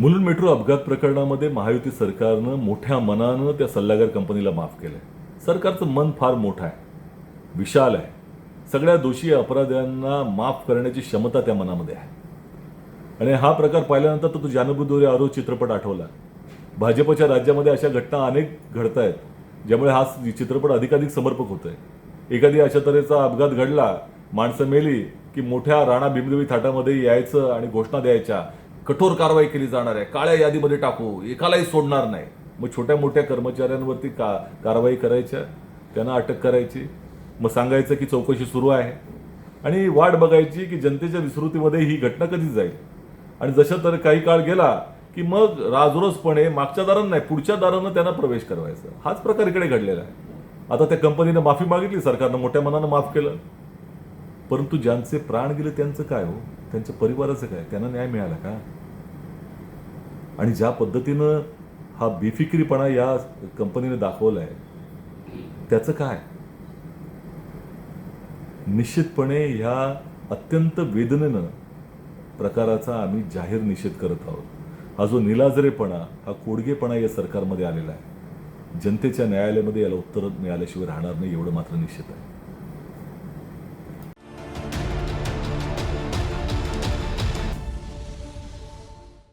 Mulund metro अपघात प्रकरणामध्ये महायुती सरकारनं मोठ्या मनानं त्या सल्लागार कंपनीला माफ केलंय. सरकारचं मन फार मोठं आहे, विशाल आहे. सगळ्या दोषी अपराध्यांना माफ करण्याची क्षमता त्या मनामध्ये आहे. आणि हा प्रकार पाहिल्यानंतर तो जानबुद्धोरे आरो चित्रपट आठवला. भाजपच्या राज्यामध्ये अशा घटना अनेक घडत आहेत, ज्यामुळे हा चित्रपट अधिकाधिक समर्पक होतोय. एखादी अशा तऱ्हेचा अपघात घडला, माणसं मेली की मोठ्या राणा भीमदेवी थाटामध्ये यायचं आणि घोषणा द्यायच्या, कठोर कारवाई केली जाणार आहे, काळ्या यादीमध्ये टाकू, एकालाही सोडणार नाही. मग छोट्या मोठ्या कर्मचाऱ्यांवरती कारवाई करायच्या, त्यांना अटक करायची, मग सांगायचं की चौकशी सुरू आहे आणि वाट बघायची की जनतेच्या विस्मृतीमध्ये ही घटना कधी जाईल. आणि जसं तर काही काळ गेला की मग राजरोसपणे मागच्या दारानं नाही, पुढच्या दारानं त्यांना प्रवेश करवायचा. हाच प्रकार इकडे घडलेला आहे. आता त्या कंपनीनं माफी मागितली, सरकारनं मोठ्या मनानं माफ केलं. परंतु ज्यांचे प्राण गेले त्यांचं काय हो, त्यांच्या परिवाराचं काय, त्यांना न्याय मिळाला का? आणि ज्या पद्धतीनं हा बेफिक्रीपणा या कंपनीने दाखवलाय त्याचं काय? निश्चितपणे ह्या अत्यंत वेदनेनं प्रकाराचा आम्ही जाहीर निषेध करत आहोत. हा जो निलाजरेपणा, हा कोडगेपणा या सरकारमध्ये आलेला आहे, जनतेच्या न्यायालयामध्ये याला उत्तर मिळाल्याशिवाय राहणार नाही, एवढं मात्र निश्चित आहे.